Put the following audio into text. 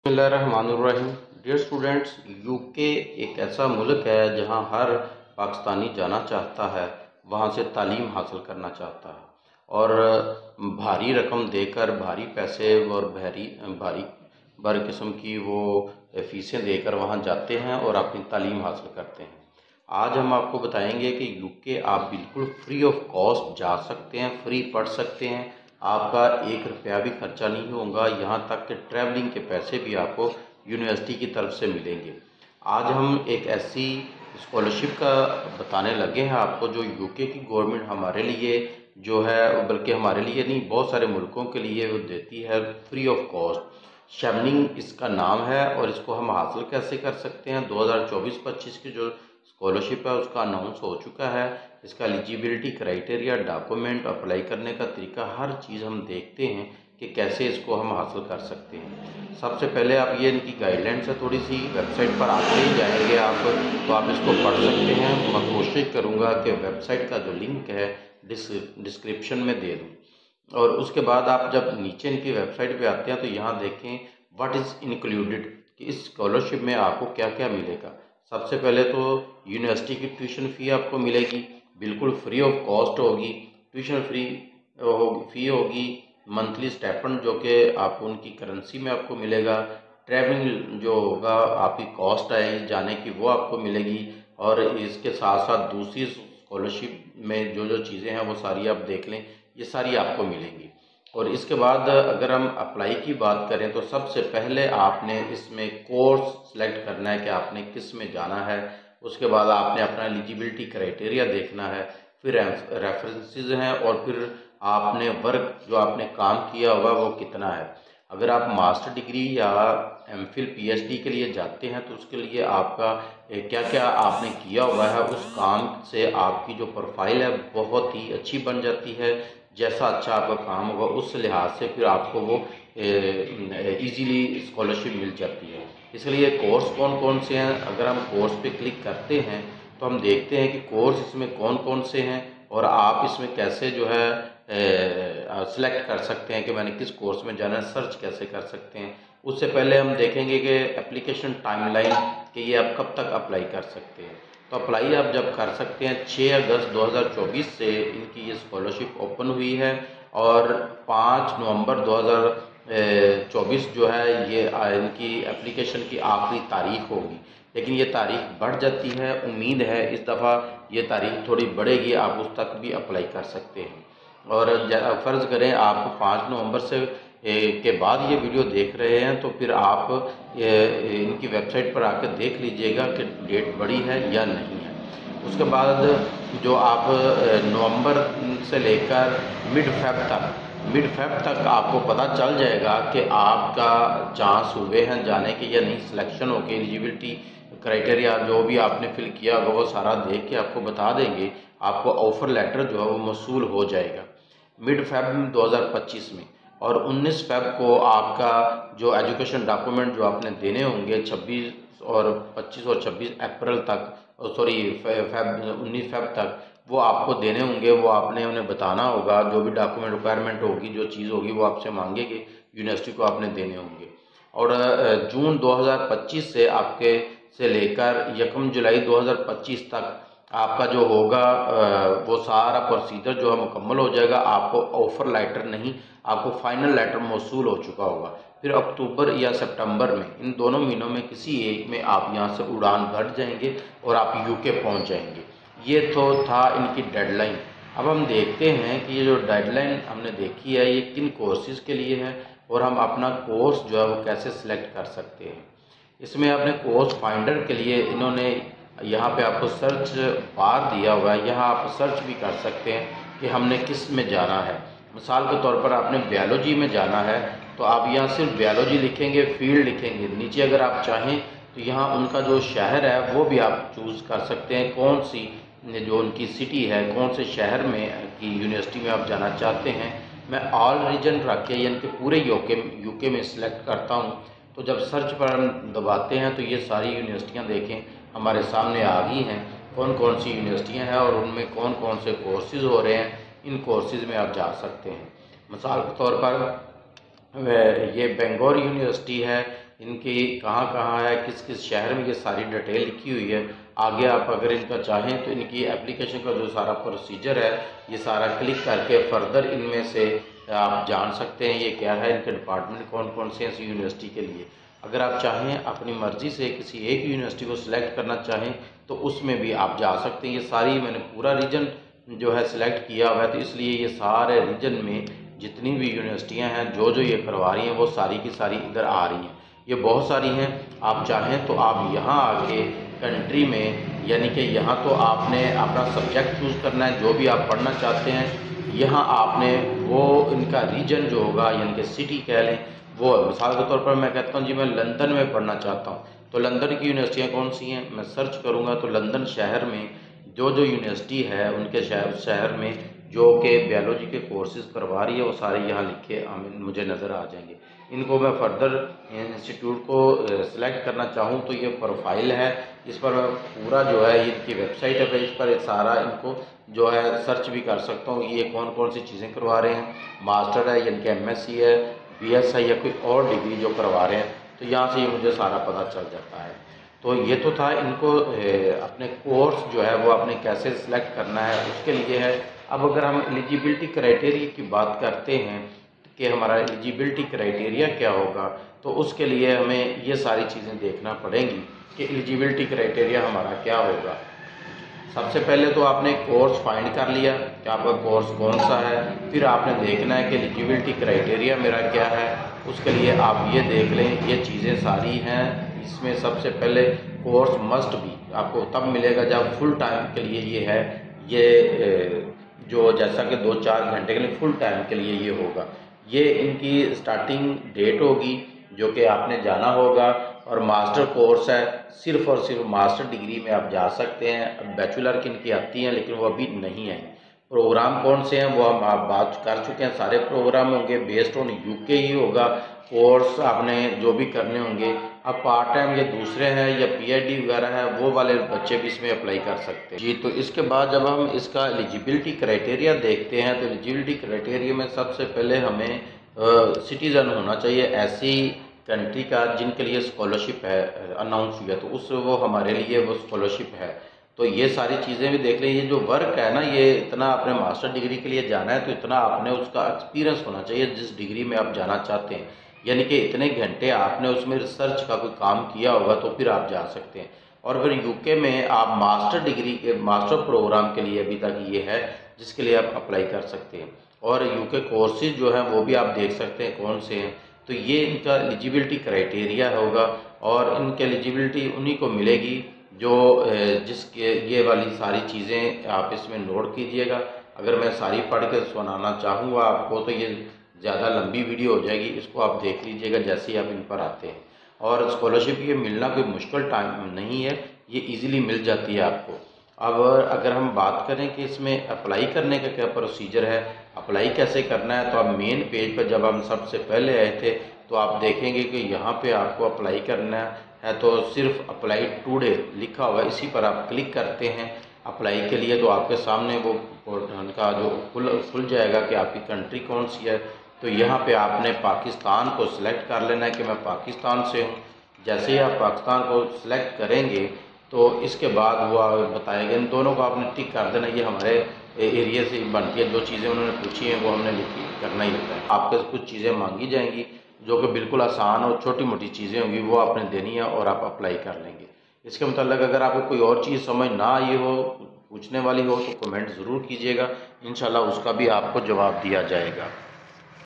बिस्मिल्लाहिर्रहमानिर्रहीम। Dear students, UK एक ऐसा मुल्क है जहां हर पाकिस्तानी जाना चाहता है, वहां से तालीम हासिल करना चाहता है और भारी रकम देकर, भारी पैसे और भारी भारी भारी किस्म की वो फ़ीसें देकर वहां जाते हैं और अपनी तालीम हासिल करते हैं। आज हम आपको बताएंगे कि यूके आप बिल्कुल फ्री ऑफ कॉस्ट जा सकते हैं, फ्री पढ़ सकते हैं। आपका 1 रुपया भी खर्चा नहीं होगा, यहाँ तक कि ट्रैवलिंग के पैसे भी आपको यूनिवर्सिटी की तरफ से मिलेंगे। आज हम एक ऐसी स्कॉलरशिप का बताने लगे हैं आपको जो यूके की गवर्नमेंट हमारे लिए जो है, बल्कि हमारे लिए नहीं बहुत सारे मुल्कों के लिए वो देती है फ्री ऑफ कॉस्ट। शैमनिंग इसका नाम है और इसको हम हासिल कैसे कर सकते हैं। 2024-25 की जो स्कॉलरशिप है उसका अनाउंस हो चुका है। इसका एलिजिबिलिटी क्राइटेरिया, डॉक्यूमेंट, अप्लाई करने का तरीका, हर चीज़ हम देखते हैं कि कैसे इसको हम हासिल कर सकते हैं। सबसे पहले आप ये इनकी गाइडलाइंस है, थोड़ी सी वेबसाइट पर आते ही जाएंगे आप, तो आप इसको पढ़ सकते हैं। मैं कोशिश करूँगा कि वेबसाइट का जो लिंक है डिस्क्रिप्शन में दे दूँ। और उसके बाद आप जब नीचे इनकी वेबसाइट पे आते हैं तो यहाँ देखें व्हाट इज़ इंक्लूडेड, कि इस स्कॉलरशिप में आपको क्या क्या मिलेगा। सबसे पहले तो यूनिवर्सिटी की ट्यूशन फ़ी आपको मिलेगी, बिल्कुल फ्री ऑफ कॉस्ट होगी। ट्यूशन फ़ी होगी, मंथली स्टाइपेंड जो कि आपको उनकी करेंसी में आपको मिलेगा। ट्रैवलिंग जो होगा, आपकी कॉस्ट है जाने की, वो आपको मिलेगी। और इसके साथ साथ दूसरी स्कॉलरशिप में जो जो चीज़ें हैं वो सारी आप देख लें, ये सारी आपको मिलेंगी। और इसके बाद अगर हम अप्लाई की बात करें तो सबसे पहले आपने इसमें कोर्स सेलेक्ट करना है कि आपने किस में जाना है। उसके बाद आपने अपना एलिजिबिलिटी क्राइटेरिया देखना है, फिर रेफरेंसेस हैं, और फिर आपने वर्क जो आपने काम किया हुआ वो कितना है। अगर आप मास्टर डिग्री या एमफिल पीएचडी के लिए जाते हैं तो उसके लिए आपका क्या क्या आपने किया हुआ है, उस काम से आपकी जो प्रोफाइल है बहुत ही अच्छी बन जाती है। जैसा अच्छा आपका काम होगा उस लिहाज से फिर आपको वो इजीली स्कॉलरशिप मिल जाती है। इसलिए कोर्स कौन कौन से हैं, अगर हम कोर्स पे क्लिक करते हैं तो हम देखते हैं कि कोर्स इसमें कौन कौन से हैं और आप इसमें कैसे जो है सिलेक्ट कर सकते हैं कि मैंने किस कोर्स में जाना है, सर्च कैसे कर सकते हैं। उससे पहले हम देखेंगे कि एप्लीकेशन टाइमलाइन, कि ये आप कब तक अप्लाई कर सकते हैं। तो अप्लाई आप जब कर सकते हैं 6 अगस्त 2024 से इनकी ये स्कॉलरशिप ओपन हुई है और 5 नवंबर 2024 जो है ये इनकी एप्लीकेशन की आखिरी तारीख होगी। लेकिन ये तारीख बढ़ जाती है, उम्मीद है इस दफ़ा ये तारीख थोड़ी बढ़ेगी, आप उस तक भी अप्लाई कर सकते हैं। और फ़र्ज़ करें आप 5 नवंबर से के बाद ये वीडियो देख रहे हैं तो फिर आप इनकी वेबसाइट पर आकर देख लीजिएगा कि डेट बढ़ी है या नहीं है। उसके बाद जो आप नवंबर से लेकर मिड फेब तक आपको पता चल जाएगा कि आपका चांस हुए हैं जाने के या नहीं, सिलेक्शन हो के एलिजिबिलिटी क्राइटेरिया जो भी आपने फिल किया होगा वो सारा देख के आपको बता देंगे। आपको ऑफ़र लेटर जो है वो मौसूल हो जाएगा मिड फेब 2025 में। और 19 फेब को आपका जो एजुकेशन डॉक्यूमेंट जो आपने देने होंगे 26 और 26 अप्रैल तक, सॉरी फेब 19 फेब तक वो आपको देने होंगे। वो आपने उन्हें बताना होगा, जो भी डॉक्यूमेंट रिक्वायरमेंट होगी, जो चीज़ होगी वो आपसे मांगेंगे, यूनिवर्सिटी को आपने देने होंगे। और जून 2025 से आपके से लेकर 1 जुलाई 2025 तक आपका जो होगा वो सारा प्रोसीजर जो है मुकम्मल हो जाएगा। आपको ऑफ़र लेटर नहीं, आपको फाइनल लेटर मौसूल हो चुका होगा। फिर अक्टूबर या सितंबर में, इन दोनों महीनों में किसी एक में आप यहाँ से उड़ान भर जाएंगे और आप यूके पहुँच जाएंगे। ये तो था इनकी डेडलाइन। अब हम देखते हैं कि ये जो डेडलाइन हमने देखी है ये किन कोर्सेज़ के लिए है और हम अपना कोर्स जो है वो कैसे सिलेक्ट कर सकते हैं। इसमें आपने कोर्स फाइंडर के लिए इन्होंने यहाँ पे आपको सर्च बार दिया हुआ है, यहाँ आप सर्च भी कर सकते हैं कि हमने किस में जाना है। मिसाल के तौर पर आपने बायोलॉजी में जाना है तो आप यहाँ सिर्फ बायोलॉजी लिखेंगे, फील्ड लिखेंगे। नीचे अगर आप चाहें तो यहाँ उनका जो शहर है वो भी आप चूज़ कर सकते हैं, कौन सी जो उनकी सिटी है, कौन से शहर में की यूनिवर्सिटी में आप जाना चाहते हैं। मैं ऑल रीजन रख के यानी कि पूरे यूके में सिलेक्ट करता हूँ। तो जब सर्च पर हम दबाते हैं तो ये सारी यूनिवर्सिटियाँ देखें हमारे सामने आ गई हैं, कौन कौन सी यूनिवर्सिटियाँ हैं और उनमें कौन कौन से कोर्सेज़ हो रहे हैं। इन कोर्सेज़ में आप जा सकते हैं। मिसाल के तौर पर ये बेंगलोर यूनिवर्सिटी है, इनकी कहाँ कहाँ है, किस किस शहर में, ये सारी डिटेल लिखी हुई है। आगे आप अगर इनका चाहें तो इनकी एप्लीकेशन का जो सारा प्रोसीजर है ये सारा क्लिक करके फर्दर इनमें से आप जान सकते हैं ये क्या है, इनके डिपार्टमेंट कौन कौन से हैं इस यूनिवर्सिटी के लिए। अगर आप चाहें अपनी मर्ज़ी से किसी एक यूनिवर्सिटी को सिलेक्ट करना चाहें तो उसमें भी आप जा सकते हैं। ये सारी मैंने पूरा रीजन जो है सिलेक्ट किया हुआ है, तो इसलिए ये सारे रीजन में जितनी भी यूनिवर्सिटियां हैं जो जो ये करवा रही हैं वो सारी की सारी इधर आ रही हैं। ये बहुत सारी हैं, आप चाहें तो आप यहाँ आके कंट्री में यानी कि यहाँ तो आपने अपना सब्जेक्ट चूज़ करना है जो भी आप पढ़ना चाहते हैं। यहाँ आपने वो इनका रीजन जो होगा यानी कि सिटी कह लें वो, मिसाल के तौर पर मैं कहता हूँ जी मैं लंदन में पढ़ना चाहता हूँ, तो लंदन की यूनिवर्सिटियाँ कौन सी हैं मैं सर्च करूँगा तो लंदन शहर में जो जो यूनिवर्सिटी है उनके शहर में जो कि बायोलॉजी के कोर्सेज करवा रही है वो सारे यहाँ लिखे मुझे नज़र आ जाएंगे। इनको मैं फर्दर इंस्टीट्यूट को सिलेक्ट करना चाहूँ तो ये प्रोफाइल है, इस पर मैं पूरा जो है इनकी वेबसाइट है, इस पर सारा इनको जो है सर्च भी कर सकता हूँ ये कौन कौन सी चीज़ें करवा रहे हैं। मास्टर है यानी कि MSc है, BS है या कोई और डिग्री जो करवा रहे हैं, तो यहाँ से ये मुझे सारा पता चल जाता है। तो ये तो था इनको अपने कोर्स जो है वो आपने कैसे सिलेक्ट करना है उसके लिए है। अब अगर हम एलिजिबिलिटी क्राइटेरिया की बात करते हैं कि हमारा एलिजिबिलिटी क्राइटेरिया क्या होगा, तो उसके लिए हमें ये सारी चीज़ें देखना पड़ेंगी कि एलिजिबिलिटी क्राइटेरिया हमारा क्या होगा। सबसे पहले तो आपने कोर्स फाइंड कर लिया कि आपका कोर्स कौन सा है, फिर आपने देखना है कि एलिजिबिलिटी क्राइटेरिया मेरा क्या है। उसके लिए आप ये देख लें ये चीज़ें सारी हैं। इसमें सबसे पहले कोर्स मस्ट भी आपको तब मिलेगा जब फुल टाइम के लिए ये है, ये जो जैसा कि 2-4 घंटे के लिए फुल टाइम के लिए ये होगा। ये इनकी स्टार्टिंग डेट होगी जो कि आपने जाना होगा, और मास्टर कोर्स है, सिर्फ़ और सिर्फ मास्टर डिग्री में आप जा सकते हैं। बैचलर की इनकी आती हैं लेकिन वो अभी नहीं है। प्रोग्राम कौन से हैं वो हम आप बात कर चुके हैं, सारे प्रोग्राम होंगे बेस्ड ऑन UK ही होगा। कोर्स आपने जो भी करने होंगे, अब पार्ट टाइम या दूसरे हैं या PhD वगैरह है वो वाले बच्चे भी इसमें अप्लाई कर सकते हैं जी। तो इसके बाद जब हम इसका एलिजिबिलिटी क्राइटेरिया देखते हैं तो एलिजिबिलिटी क्राइटेरिया में सबसे पहले हमें सिटीज़न होना चाहिए ऐसी कंट्री का जिनके लिए स्कॉलरशिप है अनाउंस हुआ, तो उस वो हमारे लिए वो स्कॉलरशिप है। तो ये सारी चीज़ें भी देख लें। ये जो वर्क है ना, ये इतना आपने मास्टर डिग्री के लिए जाना है तो इतना आपने उसका एक्सपीरियंस होना चाहिए जिस डिग्री में आप जाना चाहते हैं, यानी कि इतने घंटे आपने उसमें रिसर्च का कोई काम किया होगा तो फिर आप जा सकते हैं। और फिर UK में आप मास्टर डिग्री के मास्टर प्रोग्राम के लिए अभी तक ये है जिसके लिए आप अप्लाई कर सकते हैं। और UK कोर्सेज जो हैं वो भी आप देख सकते हैं कौन से हैं। तो ये इनका एलिजिबिलिटी क्राइटेरिया होगा, और इनके एलिजिबिलिटी उन्हीं को मिलेगी जो जिसके ये वाली सारी चीज़ें आप इसमें नोट कीजिएगा। अगर मैं सारी पढ़ के सुनाना चाहूँगा आपको तो ये ज़्यादा लंबी वीडियो हो जाएगी, इसको आप देख लीजिएगा जैसे ही आप इन पर आते हैं। और स्कॉलरशिप ये मिलना कोई मुश्किल टाइम नहीं है, ये इजीली मिल जाती है आपको। अब अगर हम बात करें कि इसमें अप्लाई करने का क्या प्रोसीजर है, अप्लाई कैसे करना है, तो आप मेन पेज पर जब हम सबसे पहले आए थे तो आप देखेंगे कि यहाँ पे आपको अप्लाई करना है, तो सिर्फ अप्लाई टुडे लिखा हुआ है, इसी पर आप क्लिक करते हैं अप्लाई के लिए। तो आपके सामने वो उनका जो खुल जाएगा कि आपकी कंट्री कौन सी है। तो यहाँ पे आपने पाकिस्तान को सिलेक्ट कर लेना है कि मैं पाकिस्तान से हूँ। जैसे ही आप पाकिस्तान को सिलेक्ट करेंगे तो इसके बाद वो बताएगा, इन दोनों को आपने टिक कर देना, ये हमारे एरिया से बनती है। जो चीज़ें उन्होंने पूछी हैं वो हमने लिखी करना ही होता है। आपके कुछ चीज़ें मांगी जाएंगी जो कि बिल्कुल आसान और छोटी मोटी चीज़ें होंगी, वो आपने देनी है और आप अप्लाई कर लेंगे। इसके मतलब अगर आपको कोई और चीज़ समझ ना आई हो, पूछने वाली हो, तो कमेंट ज़रूर कीजिएगा, इंशाल्लाह उसका भी आपको जवाब दिया जाएगा।